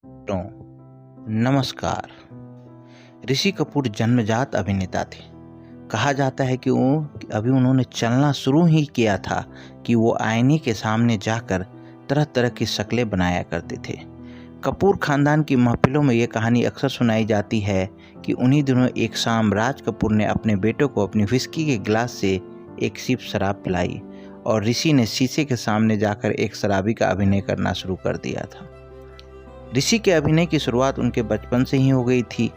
तो नमस्कार। ऋषि कपूर जन्मजात अभिनेता थे। कहा जाता है कि अभी उन्होंने चलना शुरू ही किया था कि वो आईने के सामने जाकर तरह तरह की शक्लें बनाया करते थे। कपूर खानदान की महफिलों में ये कहानी अक्सर सुनाई जाती है कि उन्हीं दिनों एक शाम राज कपूर ने अपने बेटे को अपनी विस्की के गिलास से एक सिप शराब पिलाई और ऋषि ने शीशे के सामने जाकर एक शराबी का अभिनय करना शुरू कर दिया था। ऋषि के अभिनय की शुरुआत उनके बचपन से ही हो गई थी।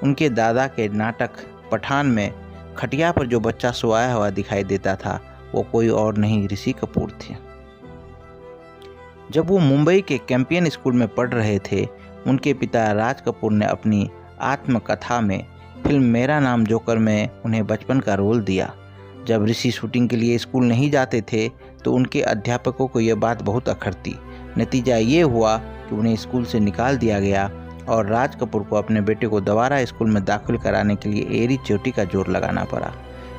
उनके दादा के नाटक पठान में खटिया पर जो बच्चा सोया हुआ दिखाई देता था वो कोई और नहीं ऋषि कपूर थे। जब वो मुंबई के कैंपियन स्कूल में पढ़ रहे थे, उनके पिता राज कपूर ने अपनी आत्मकथा में फिल्म मेरा नाम जोकर में उन्हें बचपन का रोल दिया। जब ऋषि शूटिंग के लिए स्कूल नहीं जाते थे तो उनके अध्यापकों को यह बात बहुत अखरती। नतीजा ये हुआ कि उन्हें स्कूल से निकाल दिया गया और राज कपूर को अपने बेटे को दोबारा स्कूल में दाखिल कराने के लिए एड़ी चोटी का जोर लगाना पड़ा।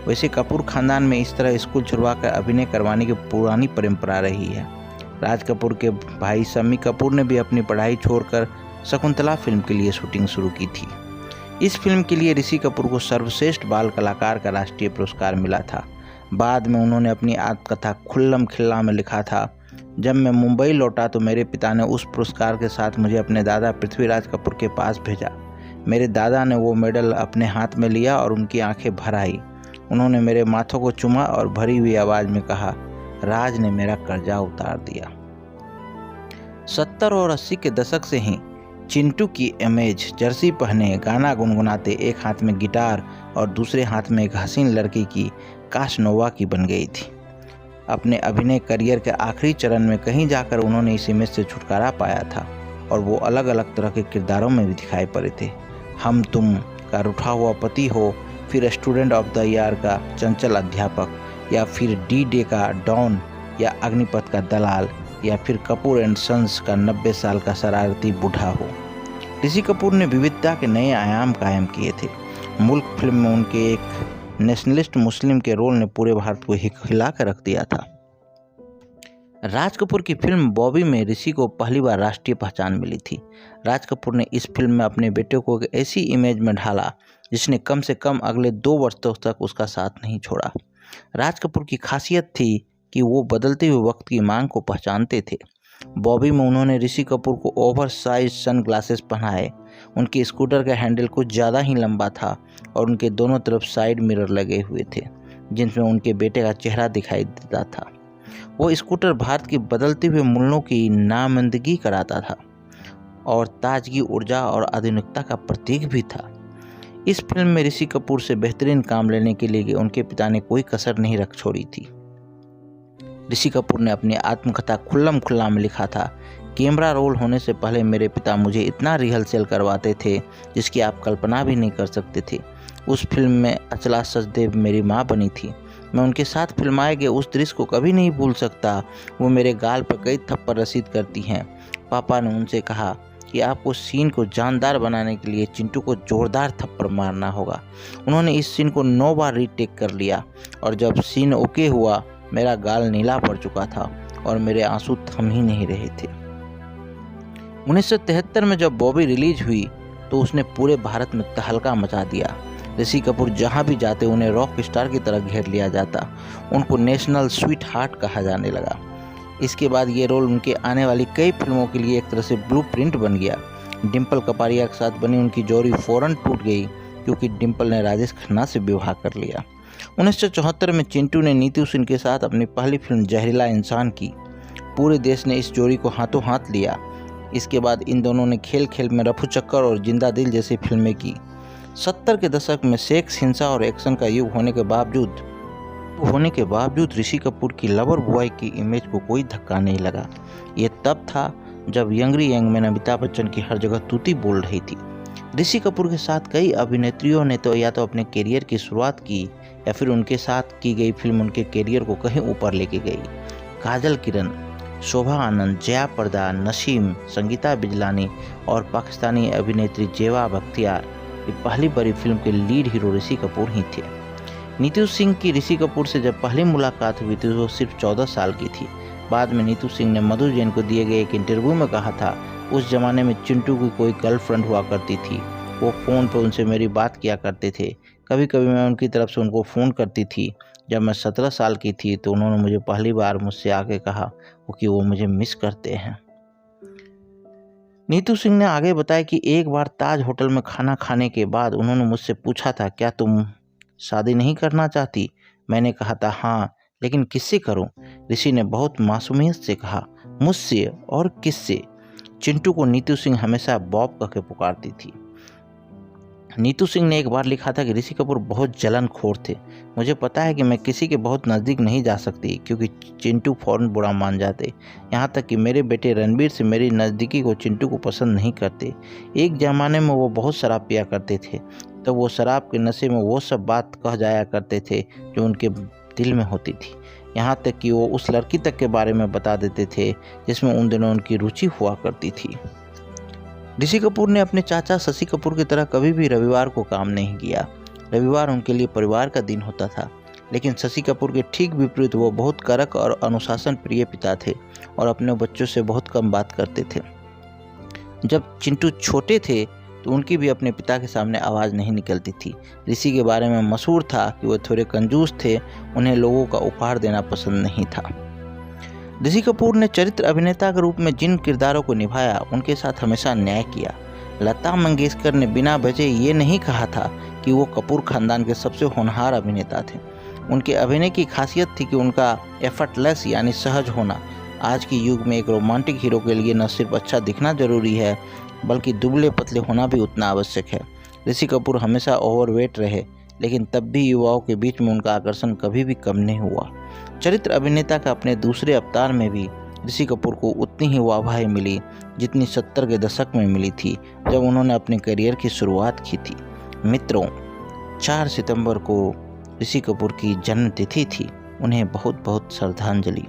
वैसे कपूर खानदान में इस तरह स्कूल छुड़वाकर अभिनय करवाने की पुरानी परंपरा रही है। राज कपूर के भाई शम्मी कपूर ने भी अपनी पढ़ाई छोड़कर शकुंतला फिल्म के लिए शूटिंग शुरू की थी। इस फिल्म के लिए ऋषि कपूर को सर्वश्रेष्ठ बाल कलाकार का राष्ट्रीय पुरस्कार मिला था। बाद में उन्होंने अपनी आत्मकथा खुल्लम खिल्ला में लिखा था, जब मैं मुंबई लौटा तो मेरे पिता ने उस पुरस्कार के साथ मुझे अपने दादा पृथ्वीराज कपूर के पास भेजा। मेरे दादा ने वो मेडल अपने हाथ में लिया और उनकी आंखें भर आई। उन्होंने मेरे माथों को चूमा और भरी हुई आवाज़ में कहा, राज ने मेरा कर्जा उतार दिया। 70 और 80 के दशक से ही चिंटू की इमेज जर्सी पहने गाना गुनगुनाते एक हाथ में गिटार और दूसरे हाथ में एक हसीन लड़की की काशनोवा की बन गई थी। अपने अभिनय करियर के आखिरी चरण में कहीं जाकर उन्होंने इस इमेज से छुटकारा पाया था और वो अलग अलग तरह के किरदारों में भी दिखाई पड़े थे। हम तुम का रूठा हुआ पति हो, फिर स्टूडेंट ऑफ द ईयर का चंचल अध्यापक, या फिर डी डे का डॉन, या अग्निपथ का दलाल, या फिर कपूर एंड सन्स का 90 साल का शरारती बूढ़ा हो। ऋषि कपूर ने विविधता के नए आयाम कायम किए थे। मुल्क फिल्म में उनके एक नेशनलिस्ट मुस्लिम के रोल ने पूरे भारत को हिला कर रख दिया था। राज कपूर की फिल्म बॉबी में ऋषि को पहली बार राष्ट्रीय पहचान मिली थी। राज कपूर ने इस फिल्म में अपने बेटे को एक ऐसी इमेज में ढाला जिसने कम से कम अगले 2 वर्षों तक उसका साथ नहीं छोड़ा। राज कपूर की खासियत थी कि वो बदलते हुए वक्त की मांग को पहचानते थे। बॉबी में उन्होंने ऋषि कपूर को ओवर साइज सन ग्लासेस पहनाए। उनके स्कूटर का हैंडल कुछ ज़्यादा ही लंबा था और उनके दोनों तरफ साइड मिरर लगे हुए थे जिनमें उनके बेटे का चेहरा दिखाई देता था। वो स्कूटर भारत की बदलते हुए मूल्यों की नामंदगी कराता था और ताजगी, ऊर्जा और आधुनिकता का प्रतीक भी था। इस फिल्म में ऋषि कपूर से बेहतरीन काम लेने के लिए उनके पिता ने कोई कसर नहीं रख छोड़ी थी। ऋषि कपूर ने अपनी आत्मकथा खुल्लम खुल्ला में लिखा था, कैमरा रोल होने से पहले मेरे पिता मुझे इतना रिहर्सल करवाते थे जिसकी आप कल्पना भी नहीं कर सकते थे। उस फिल्म में अचला सचदेव मेरी माँ बनी थी। मैं उनके साथ फिल्माए गए उस दृश्य को कभी नहीं भूल सकता। वो मेरे गाल पर कई थप्पड़ रसीद करती हैं। पापा ने उनसे कहा कि आपको सीन को जानदार बनाने के लिए चिंटू को जोरदार थप्पड़ मारना होगा। उन्होंने इस सीन को 9 बार रीटेक कर लिया और जब सीन ओके हुआ मेरा गाल नीला पड़ चुका था और मेरे आंसू थम ही नहीं रहे थे। 1973 में जब बॉबी रिलीज हुई तो उसने पूरे भारत में तहलका मचा दिया। ऋषि कपूर जहां भी जाते उन्हें रॉक स्टार की तरह घेर लिया जाता। उनको नेशनल स्वीट हार्ट कहा जाने लगा। इसके बाद ये रोल उनके आने वाली कई फिल्मों के लिए एक तरह से ब्लूप्रिंट बन गया। डिम्पल कपाड़िया के साथ बनी उनकी जोड़ी फौरन टूट गई क्योंकि डिम्पल ने राजेश खन्ना से विवाह कर लिया। 1974 में चिंटू ने नीतू सिंह के साथ अपनी पहली फिल्म जहरीला इंसान की। पूरे देश ने इस जोड़ी को हाथों हाथ लिया। इसके बाद इन दोनों ने खेल खेल में रफू चक्कर और जिंदा दिल जैसी फिल्में की। 70 के दशक में सेक्स, हिंसा और एक्शन का युग होने के बावजूद ऋषि कपूर की लवर बॉय की इमेज को कोई धक्का नहीं लगा। ये तब था जब यंगरी यंग में अमिताभ बच्चन की हर जगह तूती बोल रही थी। ऋषि कपूर के साथ कई अभिनेत्रियों ने तो या तो अपने करियर की शुरुआत की या फिर उनके साथ की गई फिल्म उनके करियर को कहीं ऊपर लेके गई। काजल किरण, शोभा आनंद, जया प्रदा, नसीम, संगीता बिजलानी और पाकिस्तानी अभिनेत्री जेवा बख्तियार की पहली बड़ी फिल्म के लीड हीरो ऋषि कपूर ही थे। नीतू सिंह की ऋषि कपूर से जब पहली मुलाकात हुई थी वो सिर्फ 14 साल की थी। बाद में नीतू सिंह ने मधु जैन को दिए गए एक इंटरव्यू में कहा था, उस ज़माने में चिंटू की कोई गर्लफ्रेंड हुआ करती थी। वो फ़ोन पर उनसे मेरी बात किया करते थे। कभी कभी मैं उनकी तरफ से उनको फ़ोन करती थी। जब मैं 17 साल की थी तो उन्होंने मुझे पहली बार मुझसे आके कहा कि वो मुझे मिस करते हैं। नीतू सिंह ने आगे बताया कि एक बार ताज होटल में खाना खाने के बाद उन्होंने मुझसे पूछा था, क्या तुम शादी नहीं करना चाहती? मैंने कहा था हाँ, लेकिन किससे करूं? ऋषि ने बहुत मासूमियत से कहा, मुझसे। और किससे? चिंटू को नीतू सिंह हमेशा बॉब कह के पुकारती थी। नीतू सिंह ने एक बार लिखा था कि ऋषि कपूर बहुत जलनखोर थे। मुझे पता है कि मैं किसी के बहुत नज़दीक नहीं जा सकती क्योंकि चिंटू फौरन बुरा मान जाते। यहाँ तक कि मेरे बेटे रणबीर से मेरी नज़दीकी को चिंटू को पसंद नहीं करते। एक ज़माने में वो बहुत शराब पिया करते थे, तो वो शराब के नशे में वो सब बात कह जाया करते थे जो उनके दिल में होती थी। यहाँ तक कि वो उस लड़की तक के बारे में बता देते थे जिसमें उन दिनों उनकी रुचि हुआ करती थी। ऋषि कपूर ने अपने चाचा शशि कपूर की तरह कभी भी रविवार को काम नहीं किया। रविवार उनके लिए परिवार का दिन होता था। लेकिन शशि कपूर के ठीक विपरीत वो बहुत कड़क और अनुशासन प्रिय पिता थे और अपने बच्चों से बहुत कम बात करते थे। जब चिंटू छोटे थे तो उनकी भी अपने पिता के सामने आवाज़ नहीं निकलती थी। ऋषि के बारे में मशहूर था कि वो थोड़े कंजूस थे, उन्हें लोगों का उपहार देना पसंद नहीं था। ऋषि कपूर ने चरित्र अभिनेता के रूप में जिन किरदारों को निभाया उनके साथ हमेशा न्याय किया। लता मंगेशकर ने बिना वजह ये नहीं कहा था कि वो कपूर खानदान के सबसे होनहार अभिनेता थे। उनके अभिनय की खासियत थी कि उनका एफर्टलेस यानी सहज होना। आज के युग में एक रोमांटिक हीरो के लिए न सिर्फ अच्छा दिखना जरूरी है बल्कि दुबले पतले होना भी उतना आवश्यक है। ऋषि कपूर हमेशा ओवरवेट रहे, लेकिन तब भी युवाओं के बीच में उनका आकर्षण कभी भी कम नहीं हुआ। चरित्र अभिनेता का अपने दूसरे अवतार में भी ऋषि कपूर को उतनी ही वाहवाही मिली जितनी 70 के दशक में मिली थी जब उन्होंने अपने करियर की शुरुआत की थी। मित्रों, 4 सितंबर को ऋषि कपूर की जन्मतिथि थी। उन्हें बहुत बहुत श्रद्धांजलि।